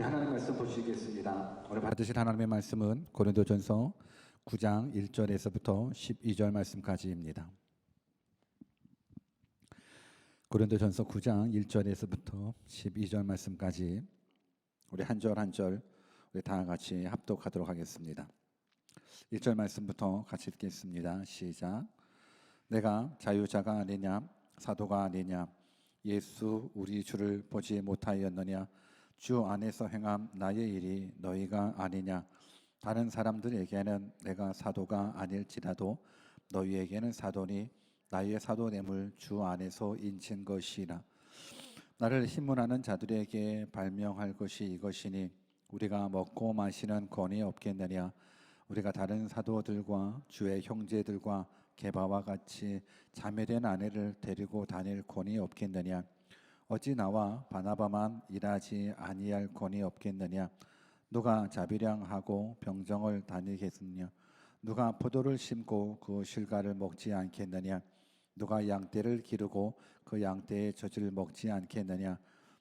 우리 하나님 말씀 보시겠습니다. 오늘 받으실 하나님의 말씀은 고린도전서 9장 1절에서부터 12절 말씀까지입니다. 고린도전서 9장 1절에서부터 12절 말씀까지 우리 한 절 한 절 우리 다 같이 합독하도록 하겠습니다. 1절 말씀부터 같이 읽겠습니다. 시작. 내가 자유자가 아니냐 사도가 아니냐 예수 우리 주를 보지 못하였느냐 주 안에서 행함 나의 일이 너희가 아니냐 다른 사람들에게는 내가 사도가 아닐지라도 너희에게는 사도니 나의 사도됨을 주 안에서 인친 것이라. 나를 힘문하는 자들에게 발명할 것이 이것이니 우리가 먹고 마시는 권이 없겠느냐 우리가 다른 사도들과 주의 형제들과 게바와 같이 자매된 아내를 데리고 다닐 권이 없겠느냐 어찌 나와 바나바만 일하지 아니할 권이 없겠느냐 누가 자비량하고 병정을 다니겠느냐 누가 포도를 심고 그 실과를 먹지 않겠느냐 누가 양떼를 기르고 그 양떼의 젖을 먹지 않겠느냐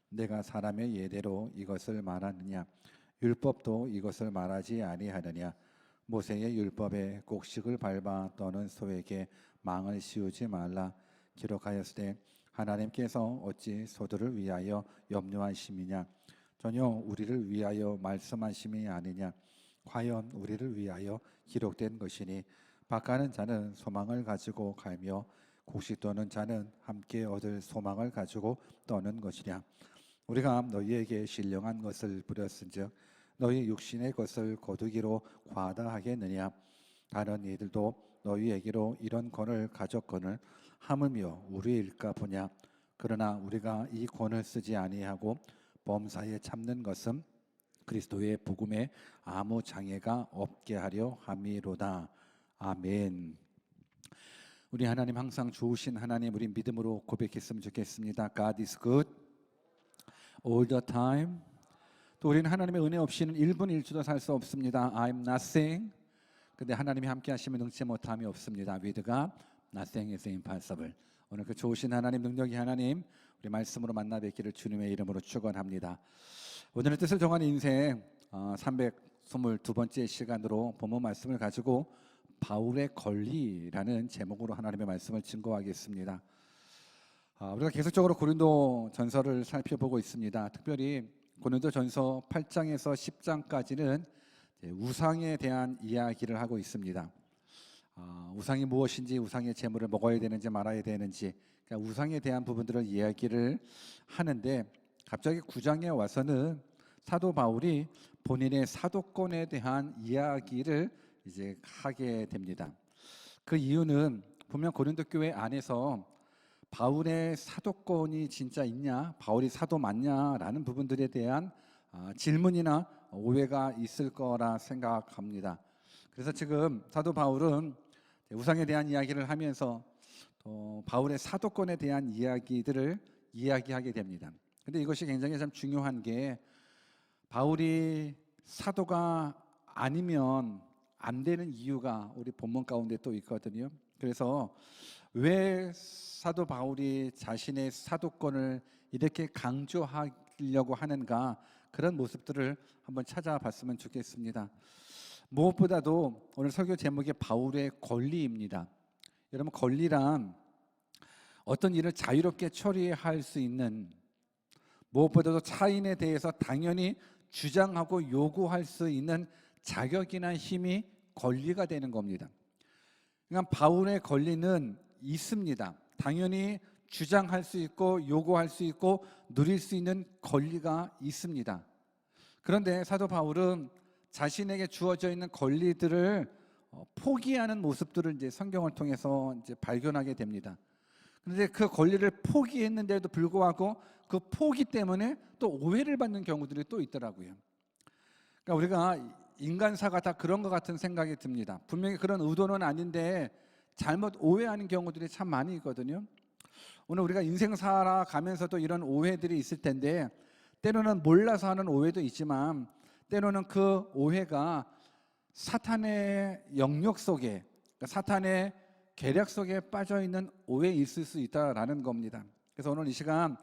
내가 사람의 예대로 이것을 말하느냐 율법도 이것을 말하지 아니하느냐 모세의 율법에 곡식을 밟아 떠는 소에게 망을 씌우지 말라 기록하였으되 하나님께서 어찌 소들을 위하여 염려하심이냐 전혀 우리를 위하여 말씀하심이 아니냐 과연 우리를 위하여 기록된 것이니 밭가는 자는 소망을 가지고 갈며 곡식 떠는 자는 함께 얻을 소망을 가지고 떠는 것이냐 우리가 너희에게 신령한 것을 부렸은즉 너희 육신의 것을 거두기로 과다하겠느냐 다른 이들도 너희에게로 이런 권을 가졌거늘 하물며 우리일까 보냐 그러나 우리가 이 권을 쓰지 아니하고 범사에 참는 것은 그리스도의 복음에 아무 장애가 없게 하려 함이로다. 아멘. 우리 하나님 항상 좋으신 하나님 우리 믿음으로 고백했으면 좋겠습니다. God is good all the time. 또 우리는 하나님의 은혜 없이는 1분 1초도 살 수 없습니다. I'm nothing. 근데 하나님이 함께 하시면 능치 못함이 없습니다. With God, nothing is impossible. 오늘 그 좋으신 하나님, 능력의 하나님, 우리 말씀으로 만나 뵙기를 주님의 이름으로 축원합니다. 오늘의 뜻을 정한 인생 322번째 시간으로 본문 말씀을 가지고 바울의 권리라는 제목으로 하나님의 말씀을 증거하겠습니다. 우리가 계속적으로 고린도 전서를 살펴보고 있습니다. 특별히 고린도 전서 8장에서 10장까지는 우상에 대한 이야기를 하고 있습니다. 우상이 무엇인지, 우상의 제물을 먹어야 되는지 말아야 되는지, 그러니까 우상에 대한 부분들을 이야기를 하는데 갑자기 9장에 와서는 사도 바울이 본인의 사도권에 대한 이야기를 이제 하게 됩니다. 그 이유는 분명 고린도 교회 안에서 바울의 사도권이 진짜 있냐, 바울이 사도 맞냐라는 부분들에 대한 질문이나 오해가 있을 거라 생각합니다. 그래서 지금 사도 바울은 우상에 대한 이야기를 하면서 또 바울의 사도권에 대한 이야기들을 이야기하게 됩니다. 근데 이것이 굉장히 참 중요한 게 바울이 사도가 아니면 안 되는 이유가 우리 본문 가운데 또 있거든요. 그래서 왜 사도 바울이 자신의 사도권을 이렇게 강조하려고 하는가 그런 모습들을 한번 찾아봤으면 좋겠습니다. 무엇보다도 오늘 설교 제목이 바울의 권리입니다. 여러분 권리란 어떤 일을 자유롭게 처리할 수 있는 무엇보다도 타인에 대해서 당연히 주장하고 요구할 수 있는 자격이나 힘이 권리가 되는 겁니다. 그러니까 바울의 권리는 있습니다. 당연히 주장할 수 있고 요구할 수 있고 누릴 수 있는 권리가 있습니다. 그런데 사도 바울은 자신에게 주어져 있는 권리들을 포기하는 모습들을 이제 성경을 통해서 이제 발견하게 됩니다. 그런데 그 권리를 포기했는데도 불구하고 그 포기 때문에 또 오해를 받는 경우들이 또 있더라고요. 그러니까 우리가 인간사가 다 그런 것 같은 생각이 듭니다. 분명히 그런 의도는 아닌데 잘못 오해하는 경우들이 참 많이 있거든요. 오늘 우리가 인생 살아가면서도 이런 오해들이 있을 텐데 때로는 몰라서 하는 오해도 있지만 때로는 그 오해가 사탄의 영역 속에 그러니까 사탄의 계략 속에 빠져있는 오해에 있을 수 있다라는 겁니다. 그래서 오늘 이 시간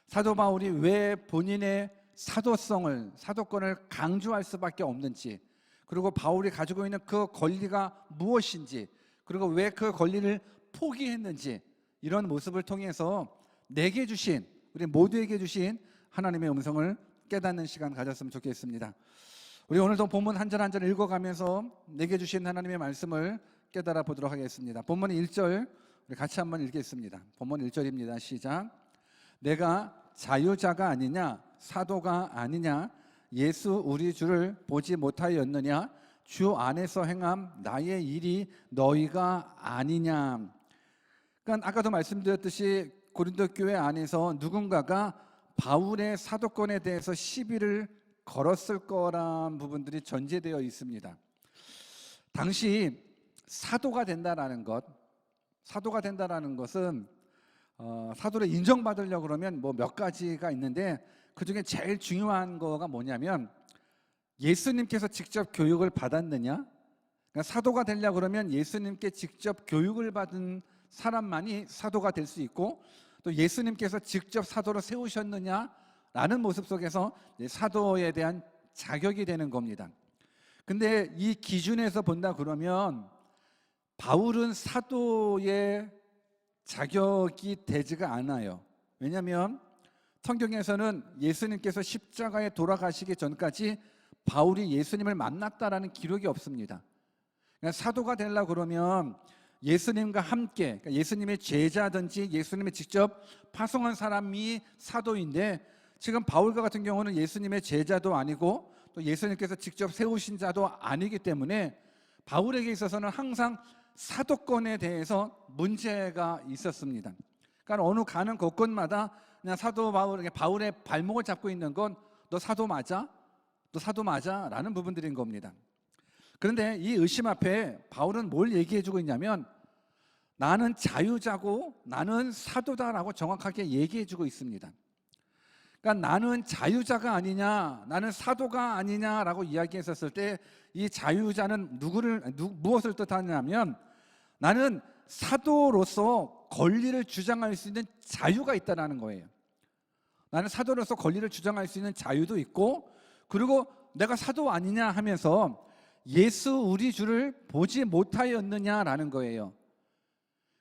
사도 바울이 왜 본인의 사도권을 강조할 수밖에 없는지, 그리고 바울이 가지고 있는 그 권리가 무엇인지, 그리고 왜 그 권리를 포기했는지, 이런 모습을 통해서 내게 주신, 우리 모두에게 주신 하나님의 음성을 깨닫는 시간 가졌으면 좋겠습니다. 우리 오늘도 본문 한 절 한 절 읽어가면서 내게 주신 하나님의 말씀을 깨달아 보도록 하겠습니다. 본문 1절 우리 같이 한번 읽겠습니다. 본문 1절입니다. 시작. 내가 자유자가 아니냐 사도가 아니냐 예수 우리 주를 보지 못하였느냐 주 안에서 행함 나의 일이 너희가 아니냐. 그러니까 아까도 말씀드렸듯이 고린도 교회 안에서 누군가가 바울의 사도권에 대해서 시비를 걸었을 거란 부분들이 전제되어 있습니다. 당시 사도가 된다라는 것은 사도를 인정받으려고 그러면 뭐 몇 가지가 있는데, 그 중에 제일 중요한 거가 뭐냐면 예수님께서 직접 교육을 받았느냐. 그러니까 사도가 되려고 그러면 예수님께 직접 교육을 받은 사람만이 사도가 될 수 있고, 또 예수님께서 직접 사도로 세우셨느냐라는 모습 속에서 사도에 대한 자격이 되는 겁니다. 근데 이 기준에서 본다 그러면 바울은 사도의 자격이 되지가 않아요. 왜냐하면 성경에서는 예수님께서 십자가에 돌아가시기 전까지 바울이 예수님을 만났다라는 기록이 없습니다. 그러니까 사도가 되려고 그러면 예수님과 함께, 그러니까 예수님의 제자든지 예수님이 직접 파송한 사람이 사도인데, 지금 바울과 같은 경우는 예수님의 제자도 아니고 또 예수님께서 직접 세우신 자도 아니기 때문에 바울에게 있어서는 항상 사도권에 대해서 문제가 있었습니다. 그러니까 어느 가는 곳곳마다 그냥 사도 바울의 발목을 잡고 있는 건 너 사도 맞아? 너 사도 맞아? 라는 부분들인 겁니다. 그런데 이 의심 앞에 바울은 뭘 얘기해주고 있냐면 나는 자유자고 나는 사도다라고 정확하게 얘기해주고 있습니다. 그러니까 나는 자유자가 아니냐, 나는 사도가 아니냐라고 이야기했었을 때 이 자유자는 무엇을 뜻하냐면 나는 사도로서 권리를 주장할 수 있는 자유가 있다는 거예요. 나는 사도로서 권리를 주장할 수 있는 자유도 있고, 그리고 내가 사도 아니냐 하면서 예수 우리 주를 보지 못하였느냐라는 거예요.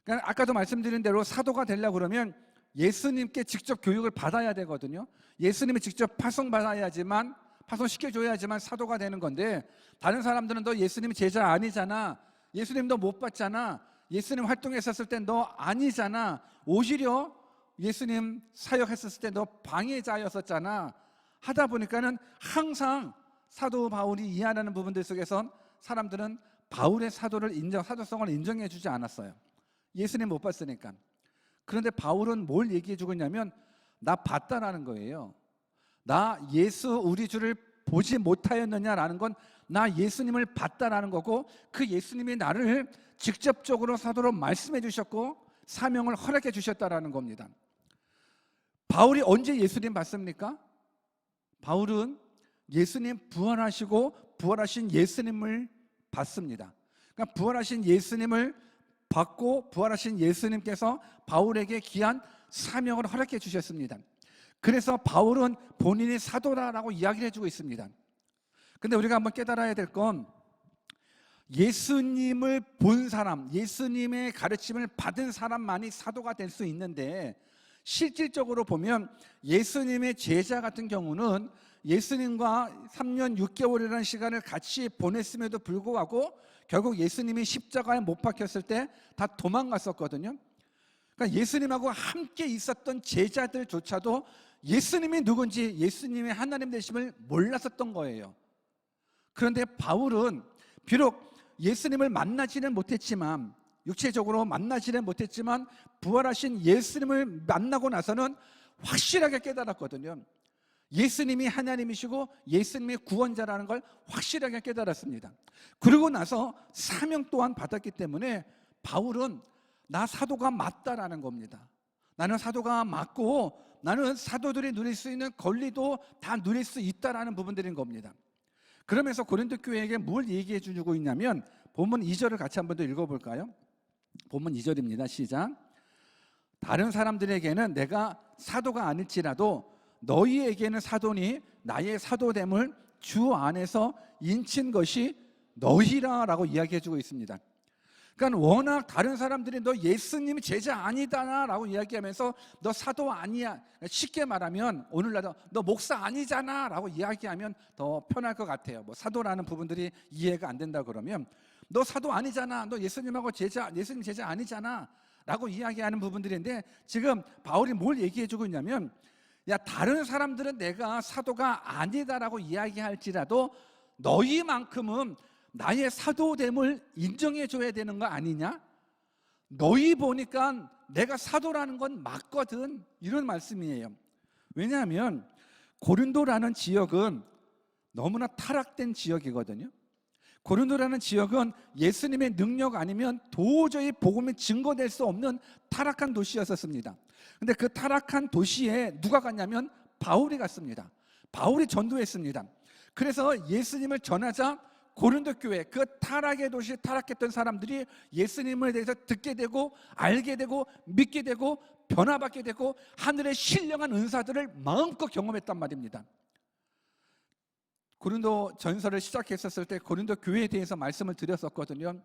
그러니까 아까도 말씀드린 대로 사도가 되려고 그러면 예수님께 직접 교육을 받아야 되거든요. 예수님이 직접 파송시켜줘야지만 사도가 되는 건데, 다른 사람들은 너 예수님 제자 아니잖아, 예수님 너 못 봤잖아, 예수님 활동했었을 때 너 아니잖아, 오히려 예수님 사역했었을 때 너 방해자였었잖아 하다 보니까는 항상 사도 바울이 이해하는 부분들 속에선 사람들은 바울의 사도성을 인정해 주지 않았어요. 예수님 못 봤으니까. 그런데 바울은 뭘 얘기해 주고 있냐면 나 봤다라는 거예요. 나 예수 우리 주를 보지 못하였느냐라는 건 나 예수님을 봤다라는 거고, 그 예수님이 나를 직접적으로 사도로 말씀해 주셨고 사명을 허락해 주셨다라는 겁니다. 바울이 언제 예수님 봤습니까? 바울은 예수님 부활하신 예수님을 봤습니다. 그러니까 부활하신 예수님을 받고 부활하신 예수님께서 바울에게 귀한 사명을 허락해 주셨습니다. 그래서 바울은 본인이 사도라고 이야기를 해주고 있습니다. 근데 우리가 한번 깨달아야 될 건 예수님을 본 사람, 예수님의 가르침을 받은 사람만이 사도가 될 수 있는데, 실질적으로 보면 예수님의 제자 같은 경우는 예수님과 3년 6개월이라는 시간을 같이 보냈음에도 불구하고 결국 예수님이 십자가에 못 박혔을 때 다 도망갔었거든요. 그러니까 예수님하고 함께 있었던 제자들조차도 예수님이 누군지, 예수님의 하나님 되심을 몰랐었던 거예요. 그런데 바울은 비록 예수님을 만나지는 못했지만, 육체적으로 만나지는 못했지만 부활하신 예수님을 만나고 나서는 확실하게 깨달았거든요. 예수님이 하나님이시고 예수님이 구원자라는 걸 확실하게 깨달았습니다. 그러고 나서 사명 또한 받았기 때문에 바울은 나 사도가 맞다라는 겁니다. 나는 사도가 맞고 나는 사도들이 누릴 수 있는 권리도 다 누릴 수 있다라는 부분들인 겁니다. 그러면서 고린도 교회에게 뭘 얘기해 주고 있냐면 본문 2절을 같이 한번 더 읽어볼까요? 본문 2절입니다. 시작. 다른 사람들에게는 내가 사도가 아닐지라도 너희에게는 사도니 나의 사도됨을 주 안에서 인친 것이 너희라라고 이야기해주고 있습니다. 그러니까 워낙 다른 사람들이 너 예수님이 제자 아니다라고 이야기하면서 너 사도 아니야, 쉽게 말하면 오늘날도 너 목사 아니잖아라고 이야기하면 더 편할 것 같아요. 뭐 사도라는 부분들이 이해가 안 된다 그러면 너 사도 아니잖아, 너 예수님하고 예수님 제자 아니잖아라고 이야기하는 부분들인데, 지금 바울이 뭘 얘기해주고 있냐면, 야, 다른 사람들은 내가 사도가 아니다라고 이야기할지라도 너희만큼은 나의 사도됨을 인정해줘야 되는 거 아니냐? 너희 보니까 내가 사도라는 건 맞거든, 이런 말씀이에요. 왜냐하면 고린도라는 지역은 너무나 타락된 지역이거든요. 고린도라는 지역은 예수님의 능력 아니면 도저히 복음이 증거될 수 없는 타락한 도시였었습니다. 근데 그 타락한 도시에 누가 갔냐면 바울이 갔습니다. 바울이 전도했습니다. 그래서 예수님을 전하자 고린도 교회, 그 타락의 도시에 타락했던 사람들이 예수님에 대해서 듣게 되고 알게 되고 믿게 되고 변화받게 되고 하늘의 신령한 은사들을 마음껏 경험했단 말입니다. 고린도 전서를 시작했었을 때 고린도 교회에 대해서 말씀을 드렸었거든요.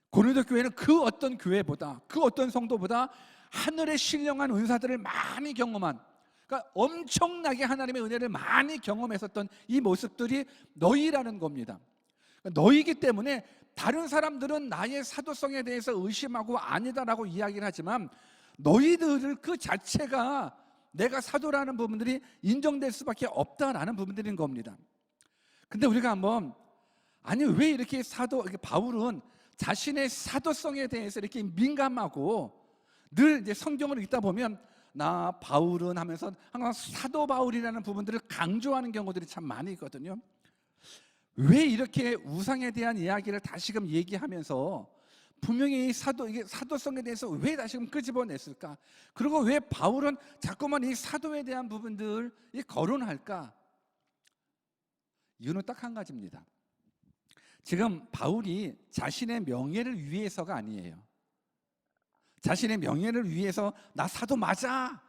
고린도 교회는 그 어떤 교회보다, 그 어떤 성도보다 하늘의 신령한 은사들을 많이 경험한, 그러니까 엄청나게 하나님의 은혜를 많이 경험했었던 이 모습들이 너희라는 겁니다. 너희이기 때문에 다른 사람들은 나의 사도성에 대해서 의심하고 아니다라고 이야기를 하지만 너희들 그 자체가 내가 사도라는 부분들이 인정될 수밖에 없다라는 부분들인 겁니다. 근데 우리가 한번, 아니 왜 이렇게 바울은 자신의 사도성에 대해서 이렇게 민감하고, 늘 이제 성경을 읽다 보면 나 바울은 하면서 항상 사도 바울이라는 부분들을 강조하는 경우들이 참 많이 있거든요. 왜 이렇게 우상에 대한 이야기를 다시금 얘기하면서 분명히 이게 사도성에 대해서 왜 다시금 끄집어냈을까? 그리고 왜 바울은 자꾸만 이 사도에 대한 부분들이 거론할까? 이유는 딱 한 가지입니다. 지금 바울이 자신의 명예를 위해서가 아니에요. 자신의 명예를 위해서 나 사도 맞아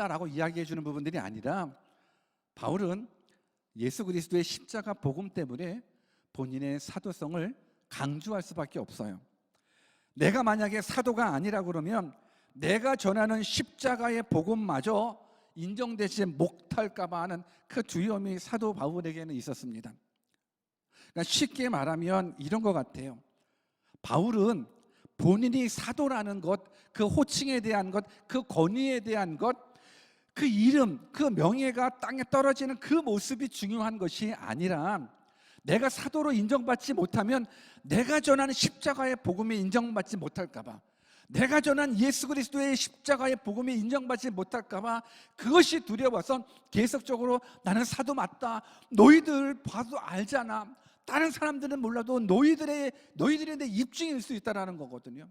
라고 이야기해 주는 부분들이 아니라, 바울은 예수 그리스도의 십자가 복음 때문에 본인의 사도성을 강조할 수밖에 없어요. 내가 만약에 사도가 아니라 그러면 내가 전하는 십자가의 복음마저 인정되지 못할까 봐 하는 그 두려움이 사도 바울에게는 있었습니다. 그러니까 쉽게 말하면 이런 것 같아요. 바울은 본인이 사도라는 것, 그 호칭에 대한 것, 그 권위에 대한 것, 그 이름, 그 명예가 땅에 떨어지는 그 모습이 중요한 것이 아니라, 내가 사도로 인정받지 못하면 내가 전하는 십자가의 복음이 인정받지 못할까 봐, 내가 전한 예수 그리스도의 십자가의 복음이 인정받지 못할까 봐 그것이 두려워서 계속적으로 나는 사도 맞다, 너희들 봐도 알잖아, 다른 사람들은 몰라도 너희들의 내 입증일 수 있다는 거거든요.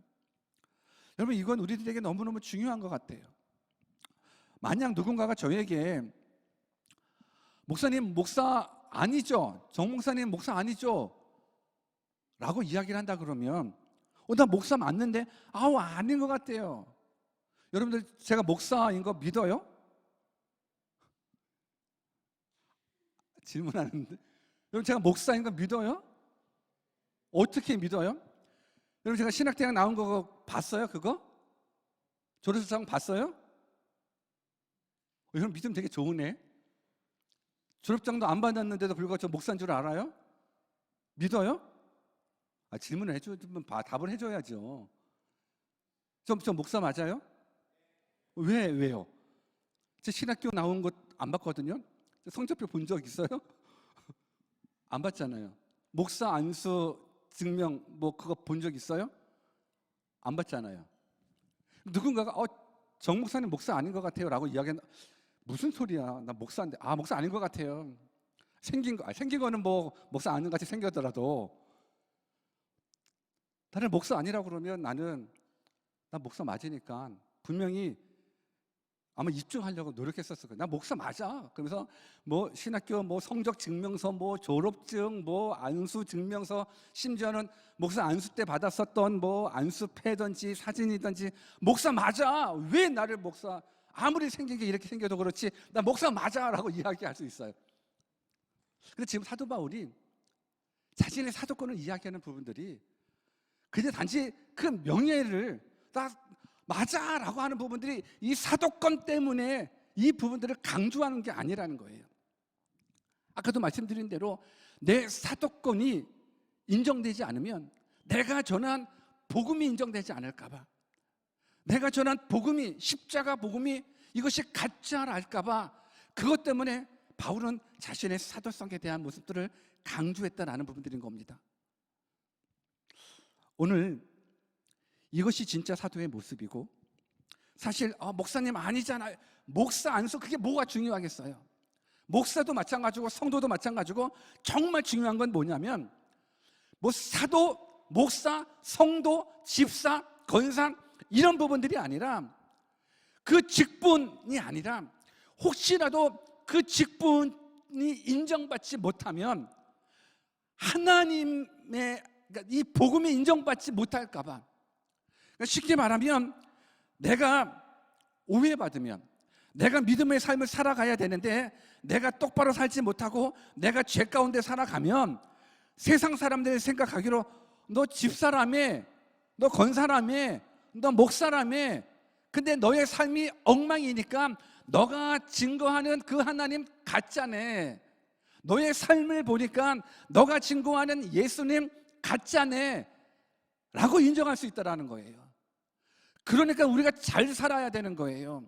여러분, 이건 우리들에게 너무너무 중요한 것 같아요. 만약 누군가가 저에게 목사님 목사 아니죠? 정 목사님 목사 아니죠? 라고 이야기를 한다 그러면 나 목사 맞는데 아닌 것 같아요. 여러분들, 제가 목사인 거 믿어요? 질문하는데, 여러분 제가 목사인 거 믿어요? 어떻게 믿어요? 여러분, 제가 신학대학 나온 거 봤어요? 그거? 졸업장 봤어요? 여러분 믿음 되게 좋으네. 졸업장도 안 받았는데도 불구하고 저 목사인 줄 알아요? 믿어요? 질문을 해주면 답을 해줘야죠. 저 목사 맞아요? 왜요? 제 신학교 나온 것 안 봤거든요. 성적표 본 적 있어요? 안 봤잖아요. 목사 안수 증명 그거 본 적 있어요? 안 봤잖아요. 누군가가 정 목사님 목사 아닌 것 같아요 라고 이야기하는, 무슨 소리야, 나 목사인데. 목사 아닌 것 같아요. 생긴 거는 목사 아닌 것 같이 생겼더라도, 나는 목사 아니라고 그러면 나 목사 맞으니까 분명히 아마 입증하려고 노력했었을 거예요. 나 목사 맞아. 그러면서 신학교 성적 증명서, 졸업증, 안수 증명서, 심지어는 목사 안수 때 받았었던 안수패든지 사진이든지 목사 맞아. 왜 나를 목사 아무리 생긴 게 이렇게 생겨도 그렇지 나 목사 맞아라고 이야기할 수 있어요. 근데 지금 사도 바울이 자신의 사도권을 이야기하는 부분들이 그냥 단지 그 명예를 나 맞아라고 하는 부분들이 이 사도권 때문에 이 부분들을 강조하는 게 아니라는 거예요. 아까도 말씀드린 대로 내 사도권이 인정되지 않으면 내가 전한 복음이 인정되지 않을까 봐, 내가 전한 복음이, 십자가 복음이 이것이 가짜라 할까 봐, 그것 때문에 바울은 자신의 사도성에 대한 모습들을 강조했다라는 부분들인 겁니다. 오늘 이것이 진짜 사도의 모습이고, 사실 목사님 아니잖아요. 목사 안수 그게 뭐가 중요하겠어요? 목사도 마찬가지고 성도도 마찬가지고 정말 중요한 건 뭐냐면 뭐 사도, 목사, 성도, 집사, 권사 이런 부분들이 아니라 그 직분이 아니라 혹시라도 그 직분이 인정받지 못하면 하나님의 그러니까 이 복음이 인정받지 못할까 봐, 그러니까 쉽게 말하면 내가 오해받으면 내가 믿음의 삶을 살아가야 되는데 내가 똑바로 살지 못하고 내가 죄 가운데 살아가면 세상 사람들이 생각하기로 너 집사라며, 너 권사라며, 너 목사라며, 근데 너의 삶이 엉망이니까 너가 증거하는 그 하나님 가짜네, 너의 삶을 보니까 너가 증거하는 예수님 가짜네 라고 인정할 수 있다는 거예요. 그러니까 우리가 잘 살아야 되는 거예요.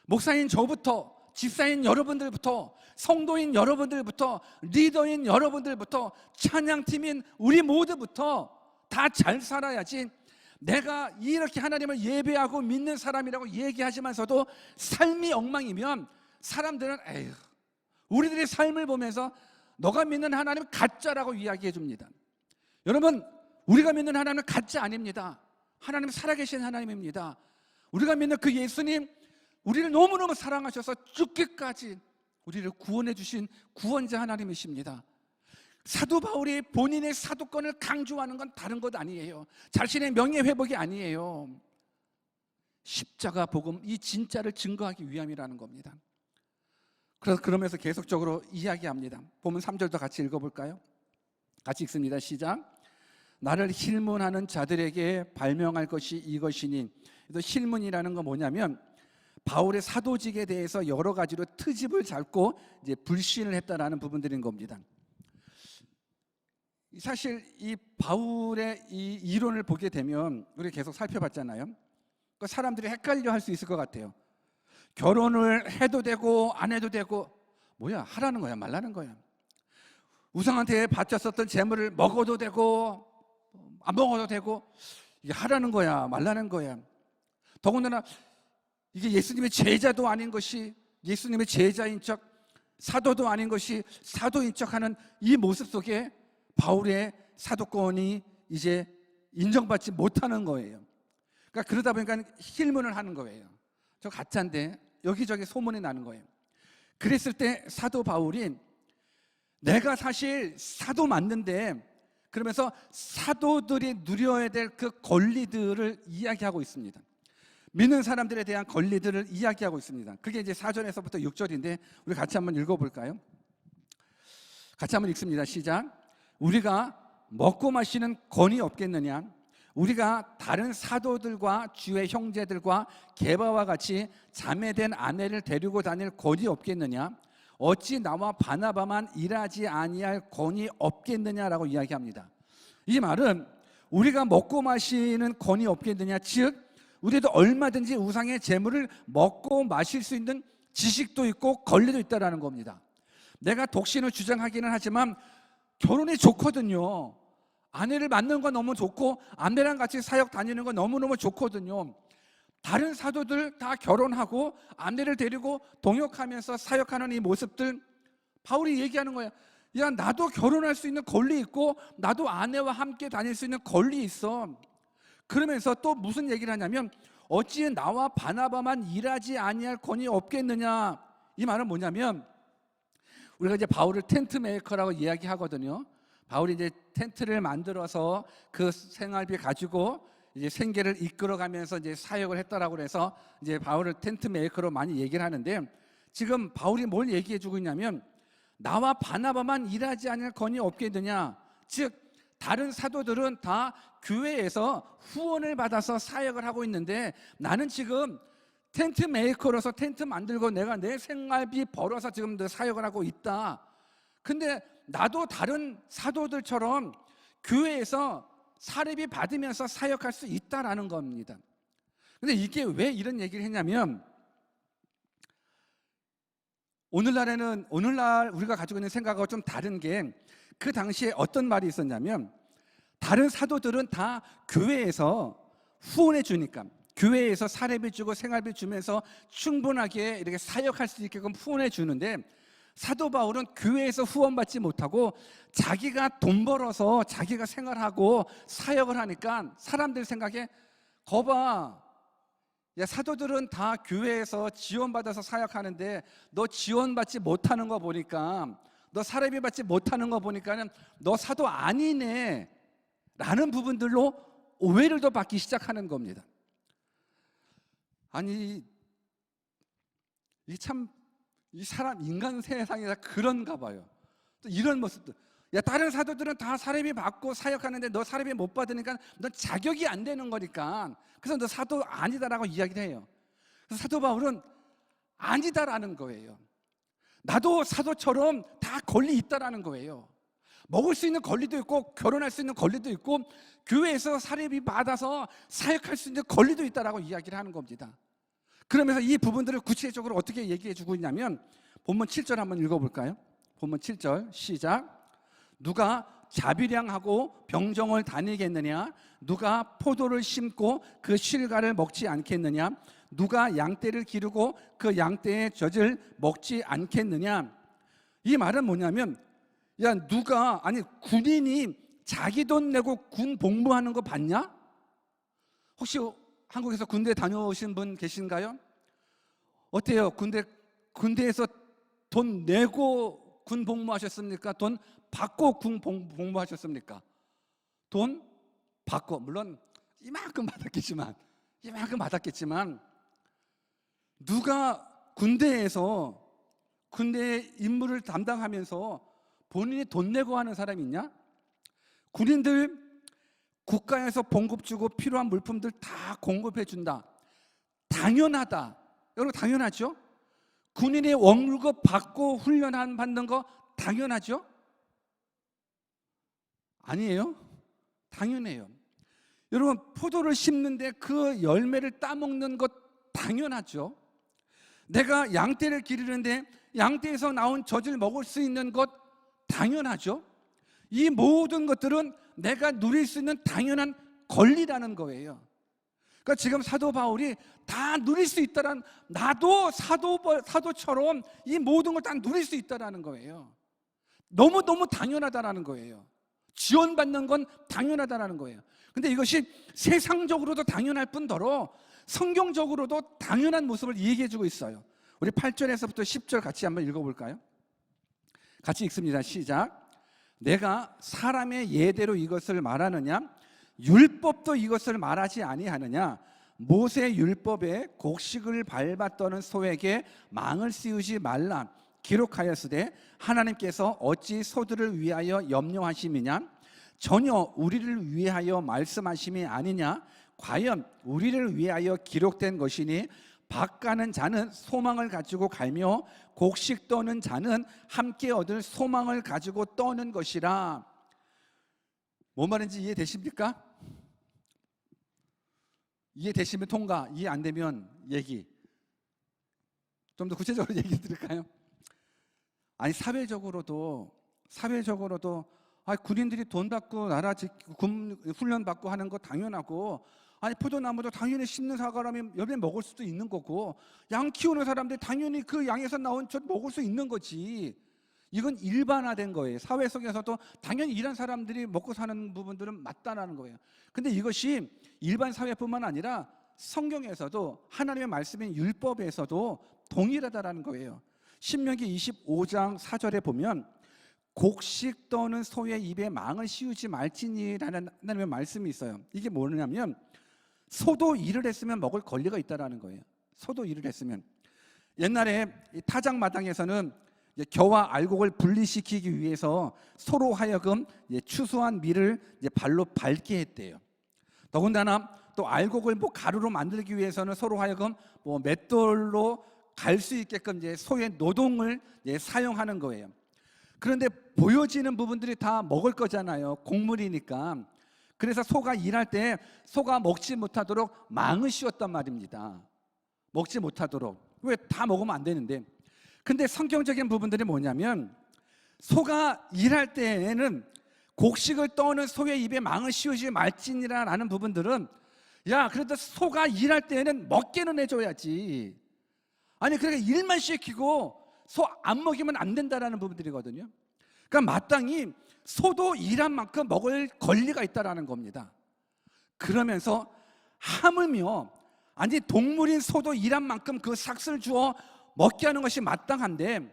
목사인 저부터, 집사인 여러분들부터, 성도인 여러분들부터, 리더인 여러분들부터, 찬양팀인 우리 모두부터 다 잘 살아야지, 내가 이렇게 하나님을 예배하고 믿는 사람이라고 얘기하시면서도 삶이 엉망이면 사람들은 에휴, 우리들의 삶을 보면서 너가 믿는 하나님은 가짜라고 이야기해 줍니다. 여러분, 우리가 믿는 하나님은 가짜 아닙니다. 하나님은 살아계신 하나님입니다. 우리가 믿는 그 예수님, 우리를 너무너무 사랑하셔서 죽기까지 우리를 구원해 주신 구원자 하나님이십니다. 사도 바울이 본인의 사도권을 강조하는 건 다른 것 아니에요. 자신의 명예회복이 아니에요. 십자가 복음, 이 진짜를 증거하기 위함이라는 겁니다. 그러면서 계속적으로 이야기합니다. 보면 3절도 같이 읽어볼까요? 같이 읽습니다. 시작. 나를 힐문하는 자들에게 발명할 것이 이것이니. 그래서 힐문이라는 건 뭐냐면 바울의 사도직에 대해서 여러 가지로 트집을 잡고 이제 불신을 했다라는 부분들인 겁니다. 사실 이 바울의 이 이론을 보게 되면 우리 계속 살펴봤잖아요. 그 사람들이 헷갈려 할 수 있을 것 같아요. 결혼을 해도 되고 안 해도 되고, 뭐야, 하라는 거야 말라는 거야? 우상한테 바쳤었던 재물을 먹어도 되고 안 먹어도 되고, 이게 하라는 거야 말라는 거야? 더군다나 이게 예수님의 제자도 아닌 것이 예수님의 제자인 척, 사도도 아닌 것이 사도인 척하는 이 모습 속에 바울의 사도권이 이제 인정받지 못하는 거예요. 그러니까 그러다 보니까 힐문을 하는 거예요. 저 가짜인데 여기저기 소문이 나는 거예요. 그랬을 때 사도 바울이 내가 사실 사도 맞는데, 그러면서 사도들이 누려야 될 그 권리들을 이야기하고 있습니다. 믿는 사람들에 대한 권리들을 이야기하고 있습니다. 그게 이제 4절에서부터 6절인데 우리 같이 한번 읽어볼까요? 같이 한번 읽습니다. 시작. 우리가 먹고 마시는 권위 없겠느냐? 우리가 다른 사도들과 주의 형제들과 게바와 같이 자매된 아내를 데리고 다닐 권위 없겠느냐? 어찌 나와 바나바만 일하지 아니할 권위 없겠느냐라고 이야기합니다. 이 말은 우리가 먹고 마시는 권위 없겠느냐, 즉 우리도 얼마든지 우상의 재물을 먹고 마실 수 있는 지식도 있고 권리도 있다라는 겁니다. 내가 독신을 주장하기는 하지만 결혼이 좋거든요. 아내를 만나는 건 너무 좋고 아내랑 같이 사역 다니는 건 너무너무 좋거든요. 다른 사도들 다 결혼하고 아내를 데리고 동역하면서 사역하는 이 모습들, 바울이 얘기하는 거야. 야, 나도 결혼할 수 있는 권리 있고 나도 아내와 함께 다닐 수 있는 권리 있어. 그러면서 또 무슨 얘기를 하냐면 어찌 나와 바나바만 일하지 아니할 권위 없겠느냐. 이 말은 뭐냐면 우리가 이제 바울을 텐트 메이커라고 이야기하거든요. 바울이 이제 텐트를 만들어서 그 생활비 가지고 이제 생계를 이끌어가면서 이제 사역을 했다라고 해서 이제 바울을 텐트 메이커로 많이 얘기를 하는데, 지금 바울이 뭘 얘기해 주고 있냐면 나와 바나바만 일하지 않을 건이 없겠느냐. 즉 다른 사도들은 다 교회에서 후원을 받아서 사역을 하고 있는데 나는 지금 텐트 메이커로서 텐트 만들고 내가 내 생활비 벌어서 지금 사역을 하고 있다. 근데 나도 다른 사도들처럼 교회에서 사례비 받으면서 사역할 수 있다라는 겁니다. 근데 이게 왜 이런 얘기를 했냐면, 오늘날 우리가 가지고 있는 생각하고 좀 다른 게, 그 당시에 어떤 말이 있었냐면, 다른 사도들은 다 교회에서 후원해 주니까, 교회에서 사례비 주고 생활비 주면서 충분하게 이렇게 사역할 수 있게끔 후원해 주는데, 사도 바울은 교회에서 후원받지 못하고 자기가 돈 벌어서 자기가 생활하고 사역을 하니까 사람들 생각에, 거봐, 야, 사도들은 다 교회에서 지원받아서 사역하는데 너 지원받지 못하는 거 보니까, 너 사례비 받지 못하는 거 보니까는 너 사도 아니네 라는 부분들로 오해를 더 받기 시작하는 겁니다. 아니, 이 사람 인간 세상이 다 그런가 봐요. 또 이런 모습도, 야, 다른 사도들은 다 사례비 받고 사역하는데 너 사례비 못 받으니까 넌 자격이 안 되는 거니까, 그래서 너 사도 아니다라고 이야기를 해요. 그래서 사도 바울은 아니다라는 거예요. 나도 사도처럼 다 권리 있다라는 거예요. 먹을 수 있는 권리도 있고 결혼할 수 있는 권리도 있고 교회에서 사례비 받아서 사역할 수 있는 권리도 있다라고 이야기를 하는 겁니다. 그러면서 이 부분들을 구체적으로 어떻게 얘기해 주고 있냐면, 본문 7절 한번 읽어볼까요? 본문 7절 시작. 누가 자비량하고 병정을 다니겠느냐? 누가 포도를 심고 그 실과를 먹지 않겠느냐? 누가 양떼를 기르고 그 양떼의 젖을 먹지 않겠느냐? 이 말은 뭐냐면, 야, 군인이 자기 돈 내고 군 복무하는 거 봤냐? 혹시 한국에서 군대 다녀오신 분 계신가요? 어때요? 군대에서 돈 내고 군 복무하셨습니까? 돈 받고 군 복무하셨습니까? 돈 받고, 물론 이만큼 받았겠지만 누가 군대에서 군대의 임무를 담당하면서 본인이 돈 내고 하는 사람이 있냐? 군인들 국가에서 봉급 주고 필요한 물품들 다 공급해 준다. 당연하다. 여러분, 당연하죠? 군인이 월급 받고 훈련 받는 거 당연하죠? 아니에요? 당연해요. 여러분, 포도를 심는데 그 열매를 따먹는 것 당연하죠? 내가 양떼를 기르는데 양떼에서 나온 젖을 먹을 수 있는 것 당연하죠? 이 모든 것들은 내가 누릴 수 있는 당연한 권리라는 거예요. 그러니까 지금 사도 바울이 다 누릴 수 있다는, 나도 사도처럼 이 모든 걸 다 누릴 수 있다는 거예요. 너무너무 당연하다라는 거예요. 지원받는 건 당연하다라는 거예요. 근데 이것이 세상적으로도 당연할 뿐더러 성경적으로도 당연한 모습을 얘기해주고 있어요. 우리 8절에서부터 10절 같이 한번 읽어볼까요? 같이 읽습니다. 시작. 내가 사람의 예대로 이것을 말하느냐? 율법도 이것을 말하지 아니하느냐? 모세 율법에 곡식을 밟아 떠는 소에게 망을 씌우지 말라 기록하였으되 하나님께서 어찌 소들을 위하여 염려하심이냐? 전혀 우리를 위하여 말씀하심이 아니냐? 과연 우리를 위하여 기록된 것이니 밭 가는 자는 소망을 가지고 갈며 곡식 떠는 자는 함께 얻을 소망을 가지고 떠는 것이라. 뭔 말인지 이해되십니까? 이해되시면 통과, 이해 안 되면 얘기. 좀 더 구체적으로 얘기 드릴까요? 아니, 사회적으로도 군인들이 돈 받고 나라 군 훈련 받고 하는 거 당연하고, 아니, 포도나무도 당연히 심는 사람이 열매 먹을 수도 있는 거고, 양 키우는 사람들이 당연히 그 양에서 나온 젖 먹을 수 있는 거지. 이건 일반화된 거예요. 사회 속에서도 당연히 이런 사람들이 먹고 사는 부분들은 맞다라는 거예요. 근데 이것이 일반 사회뿐만 아니라 성경에서도, 하나님의 말씀인 율법에서도 동일하다라는 거예요. 신명기 25장 4절에 보면 곡식 떠는 소의 입에 망을 씌우지 말지니라는 하나님의 말씀이 있어요. 이게 뭐냐면 소도 일을 했으면 먹을 권리가 있다라는 거예요. 소도 일을 했으면. 옛날에 이 타작마당에서는 이제 겨와 알곡을 분리시키기 위해서 소로 하여금 추수한 밀을 이제 발로 밟게 했대요. 더군다나 또 알곡을 뭐 가루로 만들기 위해서는 소로 하여금 뭐 맷돌로 갈 수 있게끔 이제 소의 노동을 사용하는 거예요. 그런데 보여지는 부분들이 다 먹을 거잖아요. 곡물이니까. 그래서 소가 일할 때 소가 먹지 못하도록 망을 씌웠단 말입니다. 먹지 못하도록. 왜? 다 먹으면 안 되는데. 근데 성경적인 부분들이 뭐냐면 소가 일할 때에는 곡식을 떠는 소의 입에 망을 씌우지 말지니라라는 부분들은 야, 그래도 소가 일할 때에는 먹게는 해줘야지. 아니, 그러니까 일만 시키고 소 안 먹이면 안 된다라는 부분들이거든요. 그러니까 마땅히 소도 일한 만큼 먹을 권리가 있다라는 겁니다. 그러면서 하물며 아니 동물인 소도 일한 만큼 그 삭스를 주어 먹게 하는 것이 마땅한데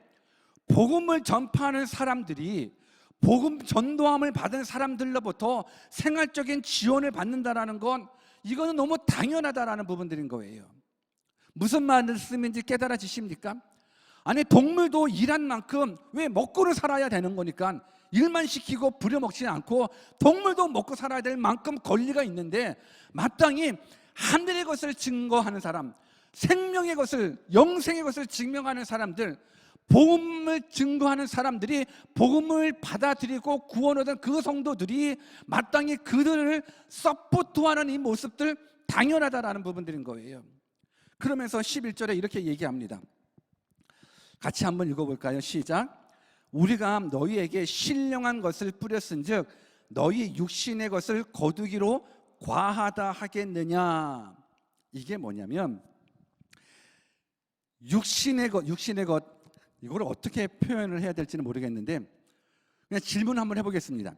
복음을 전파하는 사람들이 복음 전도함을 받은 사람들로부터 생활적인 지원을 받는다라는 건 이거는 너무 당연하다라는 부분들인 거예요. 무슨 말씀인지 깨달아지십니까? 아니 동물도 일한 만큼 왜 먹고는 살아야 되는 거니까 일만 시키고 부려먹지 않고 동물도 먹고 살아야 될 만큼 권리가 있는데 마땅히 하늘의 것을 증거하는 사람, 생명의 것을, 영생의 것을 증명하는 사람들, 복음을 증거하는 사람들이 복음을 받아들이고 구원 얻은 그 성도들이 마땅히 그들을 서포트하는 이 모습들 당연하다라는 부분들인 거예요. 그러면서 11절에 이렇게 얘기합니다. 같이 한번 읽어볼까요? 시작. 우리가 너희에게 신령한 것을 뿌렸은즉 너희 육신의 것을 거두기로 과하다 하겠느냐. 이게 뭐냐면 육신의 것 이걸 어떻게 표현을 해야 될지는 모르겠는데 그냥 질문 한번 해보겠습니다.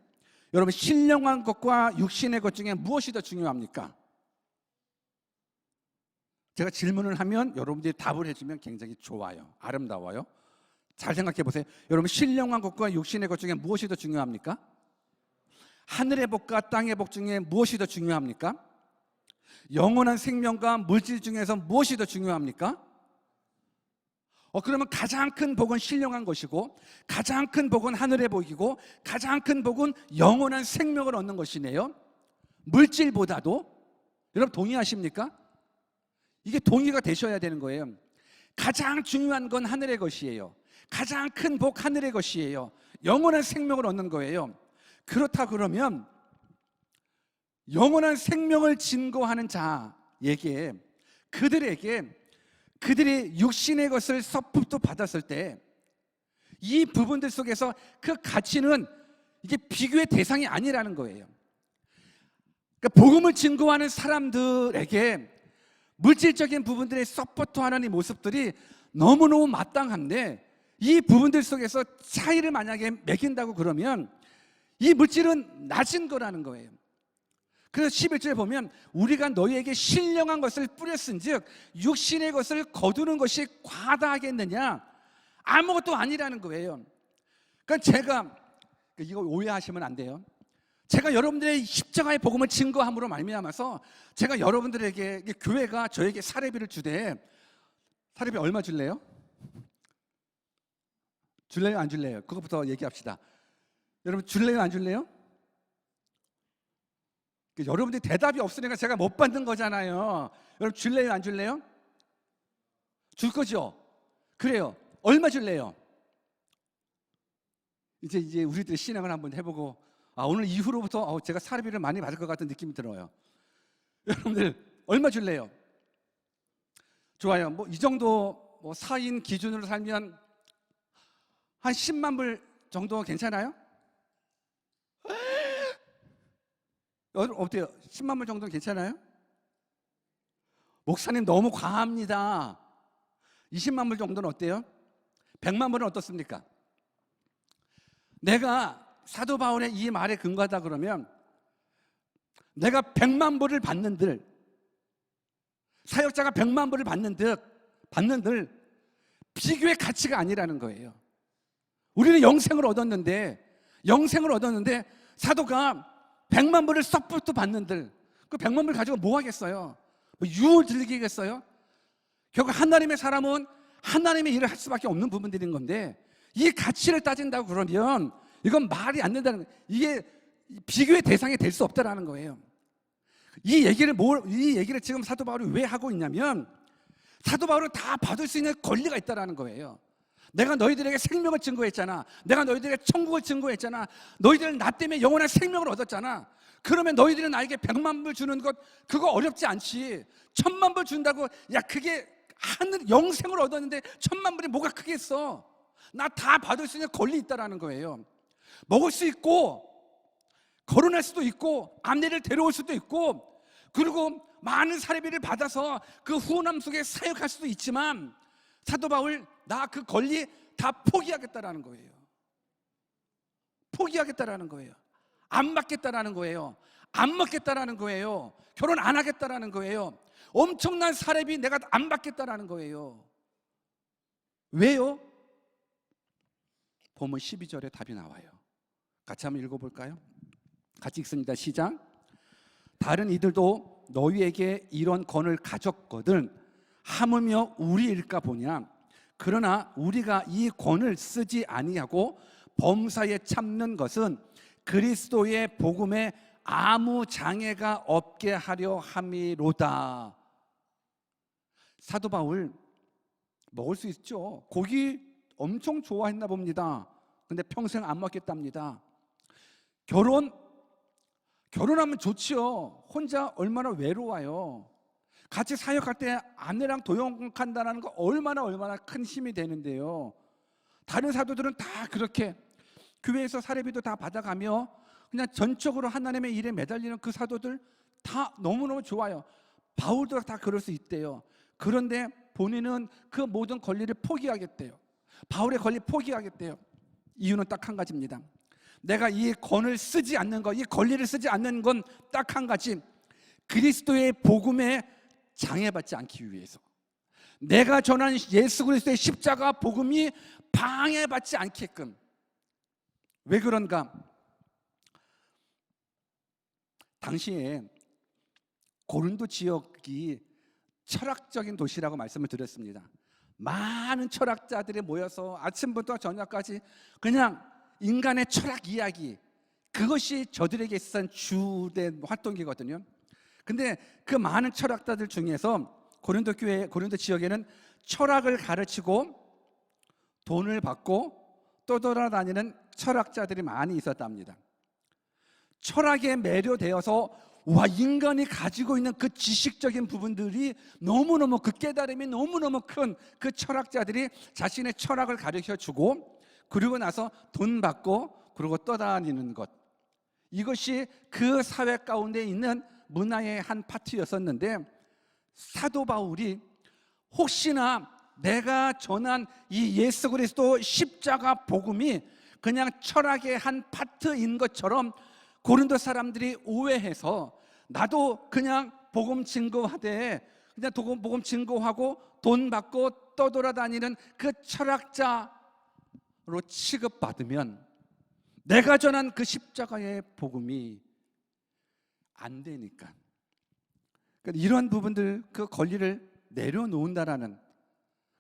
여러분, 신령한 것과 육신의 것 중에 무엇이 더 중요합니까? 제가 질문을 하면 여러분들이 답을 해주면 굉장히 좋아요. 아름다워요. 잘 생각해 보세요. 여러분, 신령한 것과 육신의 것 중에 무엇이 더 중요합니까? 하늘의 복과 땅의 복 중에 무엇이 더 중요합니까? 영원한 생명과 물질 중에서 무엇이 더 중요합니까? 그러면 가장 큰 복은 신령한 것이고 가장 큰 복은 하늘의 복이고 가장 큰 복은 영원한 생명을 얻는 것이네요. 물질보다도. 여러분 동의하십니까? 이게 동의가 되셔야 되는 거예요. 가장 중요한 건 하늘의 것이에요. 가장 큰 복 하늘의 것이에요. 영원한 생명을 얻는 거예요. 그렇다 그러면 영원한 생명을 증거하는 자에게 그들에게 그들이 육신의 것을 서품도 받았을 때 이 부분들 속에서 그 가치는 이게 비교의 대상이 아니라는 거예요. 그러니까 복음을 증거하는 사람들에게 물질적인 부분들의 서포트하는 이 모습들이 너무너무 마땅한데 이 부분들 속에서 차이를 만약에 매긴다고 그러면 이 물질은 낮은 거라는 거예요. 그래서 11절에 보면 우리가 너희에게 신령한 것을 뿌렸은즉 육신의 것을 거두는 것이 과다하겠느냐? 아무것도 아니라는 거예요. 그러니까 제가 이거 오해하시면 안 돼요. 제가 여러분들의 십자가의 복음을 증거함으로 말미암아서 제가 여러분들에게 교회가 저에게 사례비를 주되 사례비 얼마 줄래요? 줄래요? 안 줄래요? 그것부터 얘기합시다. 여러분 줄래요? 안 줄래요? 여러분들이 대답이 없으니까 제가 못 받는 거잖아요. 여러분 줄래요? 안 줄래요? 줄 거죠? 그래요. 얼마 줄래요? 이제 우리들이 신앙을 한번 해보고 오늘 이후로부터 제가 사례비를 많이 받을 것 같은 느낌이 들어요. 여러분들 얼마 줄래요? 좋아요. 뭐 이 정도 사인 기준으로 살면 한 10만 불 정도 괜찮아요? 어때요? 10만 불 정도는 괜찮아요? 목사님 너무 과합니다. 20만 불 정도는 어때요? 100만 불은 어떻습니까? 내가 사도 바울의 이 말에 근거하다 그러면 내가 100만 불을 받는들 사역자가 100만 불을 받는들 비교의 가치가 아니라는 거예요. 우리는 영생을 얻었는데 사도가 100만 불을 서포트 받는들 그 100만 불 가지고 뭐 하겠어요? 뭐 유을 즐기겠어요? 결국 하나님의 사람은 하나님의 일을 할 수밖에 없는 부분들인 건데, 이 가치를 따진다고 그러면 이건 말이 안 된다는 거예요. 이게 비교의 대상이 될 수 없다라는 거예요. 이 얘기를 지금 사도 바울이 왜 하고 있냐면, 사도 바울은 다 받을 수 있는 권리가 있다라는 거예요. 내가 너희들에게 생명을 증거했잖아. 내가 너희들에게 천국을 증거했잖아. 너희들은 나 때문에 영원한 생명을 얻었잖아. 그러면 너희들은 나에게 100만 불 주는 것, 그거 어렵지 않지. 1000만 불 준다고, 야 그게 하늘 영생을 얻었는데 1000만 불이 뭐가 크겠어. 나 다 받을 수 있는 권리 있다라는 거예요. 먹을 수 있고, 거론할 수도 있고, 아내를 데려올 수도 있고, 그리고 많은 사례비를 받아서 그 후원함 속에 사역할 수도 있지만, 사도 바울, 나 그 권리 다 포기하겠다라는 거예요. 포기하겠다라는 거예요. 안 받겠다라는 거예요. 안 먹겠다라는 거예요. 결혼 안 하겠다라는 거예요. 엄청난 사례비 내가 안 받겠다라는 거예요. 왜요? 보면 12절에 답이 나와요. 같이 한번 읽어볼까요? 같이 읽습니다. 시작. 다른 이들도 너희에게 이런 권을 가졌거든 하물며 우리일까 보냐. 그러나 우리가 이 권을 쓰지 아니하고 범사에 참는 것은 그리스도의 복음에 아무 장애가 없게 하려 함이로다. 사도 바울 먹을 수 있죠. 고기 엄청 좋아했나 봅니다. 근데 평생 안 먹겠답니다. 결혼하면 좋지요. 혼자 얼마나 외로워요. 같이 사역할 때 아내랑 도용한다는 거 얼마나 큰 힘이 되는데요. 다른 사도들은 다 그렇게 교회에서 사례비도 다 받아가며 그냥 전적으로 하나님의 일에 매달리는 그 사도들 다 너무너무 좋아요. 바울도 다 그럴 수 있대요. 그런데 본인은 그 모든 권리를 포기하겠대요. 바울의 권리 포기하겠대요. 이유는 딱 한 가지입니다. 내가 이 권을 쓰지 않는 것, 이 권리를 쓰지 않는 건 딱 한 가지. 그리스도의 복음에 장애받지 않기 위해서. 내가 전한 예수 그리스도의 십자가 복음이 방해받지 않게끔. 왜 그런가? 당시에 고린도 지역이 철학적인 도시라고 말씀을 드렸습니다. 많은 철학자들이 모여서 아침부터 저녁까지 그냥 인간의 철학 이야기, 그것이 저들에게 있었던 주된 활동이거든요. 근데 그 많은 철학자들 중에서 고린도 지역에는 철학을 가르치고 돈을 받고 떠돌아다니는 철학자들이 많이 있었답니다. 철학에 매료되어서 인간이 가지고 있는 그 지식적인 부분들이 너무너무, 그 깨달음이 너무너무 큰 그 철학자들이 자신의 철학을 가르쳐주고, 그리고 나서 돈 받고 그리고 떠다니는 것, 이것이 그 사회 가운데 있는 문화의 한 파트였었는데, 사도 바울이 혹시나 내가 전한 이 예수 그리스도 십자가 복음이 그냥 철학의 한 파트인 것처럼 고린도 사람들이 오해해서, 나도 그냥 복음 증거하되 그냥 복음 증거하고 돈 받고 떠돌아다니는 그 철학자로 취급받으면 내가 전한 그 십자가의 복음이 안 되니까, 그러니까 이러한 부분들, 그 권리를 내려놓는다라는,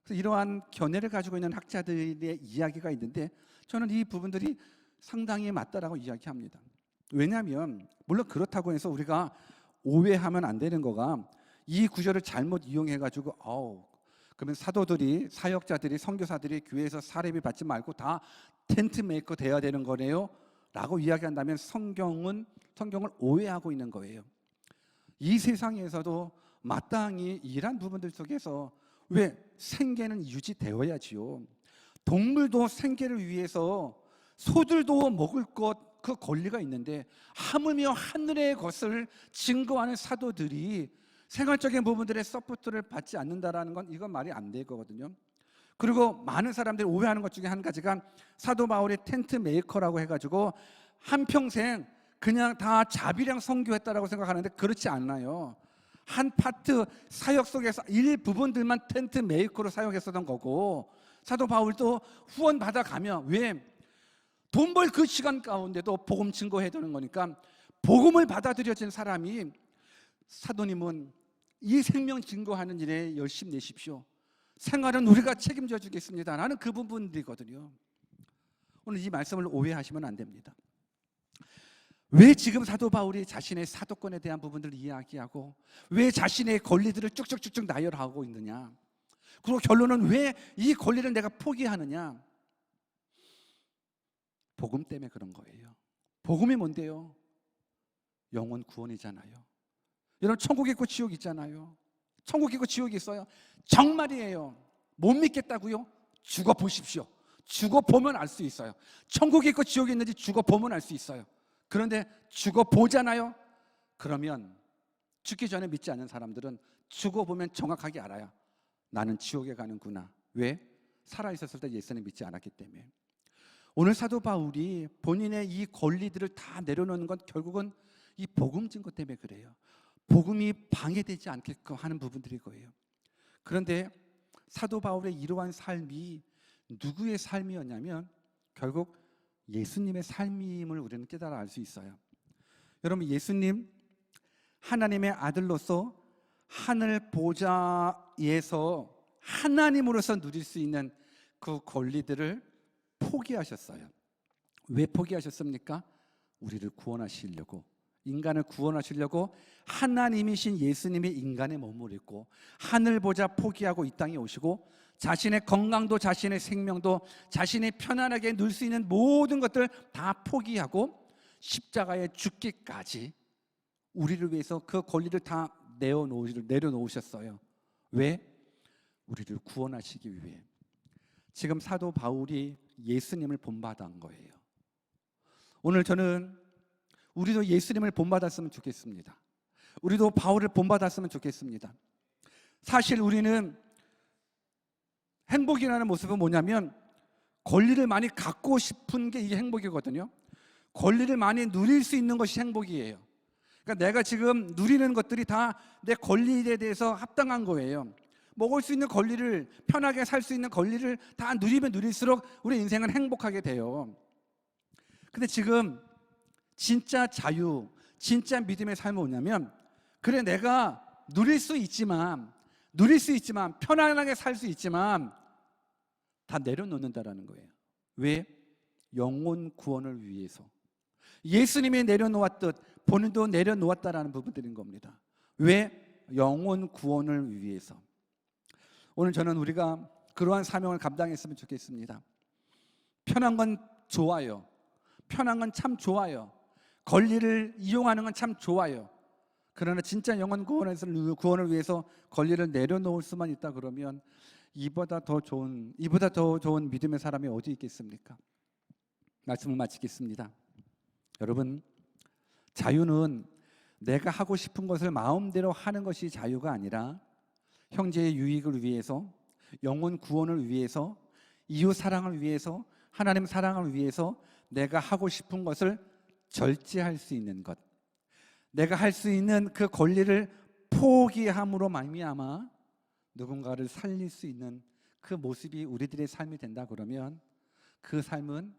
이러한 견해를 가지고 있는 학자들의 이야기가 있는데, 저는 이 부분들이 상당히 맞다라고 이야기합니다. 왜냐하면 물론 그렇다고 해서 우리가 오해하면 안 되는 거가, 이 구절을 잘못 이용해가지고 그러면 사도들이, 사역자들이, 선교사들이 교회에서 사례비 받지 말고 다 텐트 메이커 돼야 되는 거네요 라고 이야기한다면 성경을 오해하고 있는 거예요. 이 세상에서도 마땅히 이런 부분들 속에서 왜 생계는 유지되어야지요. 동물도 생계를 위해서, 소들도 먹을 것, 그 권리가 있는데, 하물며 하늘의 것을 증거하는 사도들이 생활적인 부분들의 서포트를 받지 않는다라는 건, 이건 말이 안 될 거거든요. 그리고 많은 사람들이 오해하는 것 중에 한 가지가, 사도 바울이 텐트 메이커라고 해가지고 한평생 그냥 다 자비랑 선교했다라고 생각하는데, 그렇지 않아요. 한 파트 사역 속에서 일부분들만 텐트 메이커로 사용했었던 거고, 사도 바울도 후원 받아가며, 왜? 돈 벌 그 시간 가운데도 복음 증거해야 되는 거니까, 복음을 받아들여진 사람이 사도님은 이 생명 증거하는 일에 열심 내십시오. 생활은 우리가 책임져 주겠습니다. 라는 그 부분들이거든요. 오늘 이 말씀을 오해하시면 안 됩니다. 왜 지금 사도 바울이 자신의 사도권에 대한 부분들을 이야기하고 왜 자신의 권리들을 쭉쭉쭉쭉 나열하고 있느냐? 그리고 결론은 왜 이 권리를 내가 포기하느냐? 복음 때문에 그런 거예요. 복음이 뭔데요? 영혼 구원이잖아요. 여러분, 천국 있고 지옥 있잖아요. 천국 있고 지옥이 있어요. 정말이에요. 못 믿겠다고요? 죽어보십시오. 죽어보면 알 수 있어요. 천국이 있고 지옥이 있는지 죽어보면 알 수 있어요. 그런데 죽어보잖아요. 그러면 죽기 전에 믿지 않는 사람들은 죽어보면 정확하게 알아요. 나는 지옥에 가는구나. 왜? 살아있었을 때 예수님 믿지 않았기 때문에. 오늘 사도 바울이 본인의 이 권리들을 다 내려놓는 건 결국은 이 복음 증거 때문에 그래요. 복음이 방해되지 않게끔 하는 부분들일 거예요. 그런데 사도 바울의 이러한 삶이 누구의 삶이었냐면 결국 예수님의 삶임을 우리는 깨달아 알 수 있어요. 여러분, 예수님 하나님의 아들로서 하늘 보좌에서 하나님으로서 누릴 수 있는 그 권리들을 포기하셨어요. 왜 포기하셨습니까? 우리를 구원하시려고, 인간을 구원하시려고 하나님이신 예수님이 인간의 몸을 입고 하늘 보좌 포기하고 이 땅에 오시고 자신의 건강도 자신의 생명도 자신이 편안하게 누릴 수 있는 모든 것들 다 포기하고 십자가에 죽기까지 우리를 위해서 그 권리를 다 내려놓으셨어요. 왜? 우리를 구원하시기 위해. 지금 사도 바울이 예수님을 본받은 거예요. 오늘 저는 우리도 예수님을 본받았으면 좋겠습니다. 우리도 바울을 본받았으면 좋겠습니다. 사실 우리는 행복이라는 모습은 뭐냐면 권리를 많이 갖고 싶은 게 이게 행복이거든요. 권리를 많이 누릴 수 있는 것이 행복이에요. 그러니까 내가 지금 누리는 것들이 다 내 권리에 대해서 합당한 거예요. 먹을 수 있는 권리를, 편하게 살 수 있는 권리를 다 누리면 누릴수록 우리 인생은 행복하게 돼요. 근데 지금 진짜 자유, 진짜 믿음의 삶은 뭐냐면 그래, 내가 누릴 수 있지만 편안하게 살 수 있지만 다 내려놓는다라는 거예요. 왜? 영혼 구원을 위해서. 예수님이 내려놓았듯 본인도 내려놓았다라는 부분들인 겁니다. 왜? 영혼 구원을 위해서. 오늘 저는 우리가 그러한 사명을 감당했으면 좋겠습니다. 편한 건 좋아요. 편한 건 참 좋아요. 권리를 이용하는 건 참 좋아요. 그러나 진짜 영혼 구원을 위해서 권리를 내려놓을 수만 있다 그러면 이보다 더 좋은 믿음의 사람이 어디 있겠습니까? 말씀을 마치겠습니다. 여러분, 자유는 내가 하고 싶은 것을 마음대로 하는 것이 자유가 아니라 형제의 유익을 위해서, 영혼 구원을 위해서, 이웃 사랑을 위해서, 하나님 사랑을 위해서 내가 하고 싶은 것을 절제할 수 있는 것, 내가 할 수 있는 그 권리를 포기함으로 말미암아 누군가를 살릴 수 있는 그 모습이 우리들의 삶이 된다 그러면 그 삶은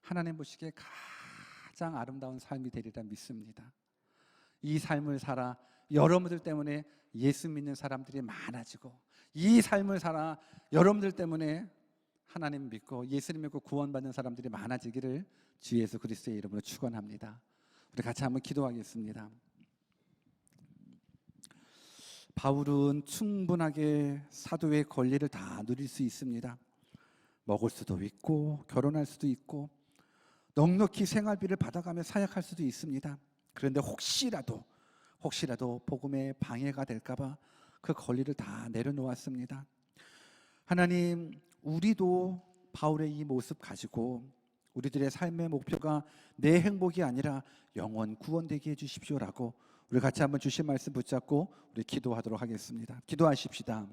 하나님 보시기에 가장 아름다운 삶이 되리라 믿습니다. 이 삶을 살아 여러분들 때문에 예수 믿는 사람들이 많아지고, 이 삶을 살아 여러분들 때문에 하나님 믿고 예수님 믿고 구원받는 사람들이 많아지기를 주 예수 그리스도의 이름으로 축원합니다. 우리 같이 한번 기도하겠습니다. 바울은 충분하게 사도의 권리를 다 누릴 수 있습니다. 먹을 수도 있고 결혼할 수도 있고 넉넉히 생활비를 받아가며 사역할 수도 있습니다. 그런데 혹시라도 복음에 방해가 될까 봐 그 권리를 다 내려놓았습니다. 하나님, 우리도 바울의 이 모습 가지고 우리들의 삶의 목표가 내 행복이 아니라 영원 구원되게 해주십시오라고 우리 같이 한번 주신 말씀 붙잡고 우리 기도하도록 하겠습니다. 기도하십시다.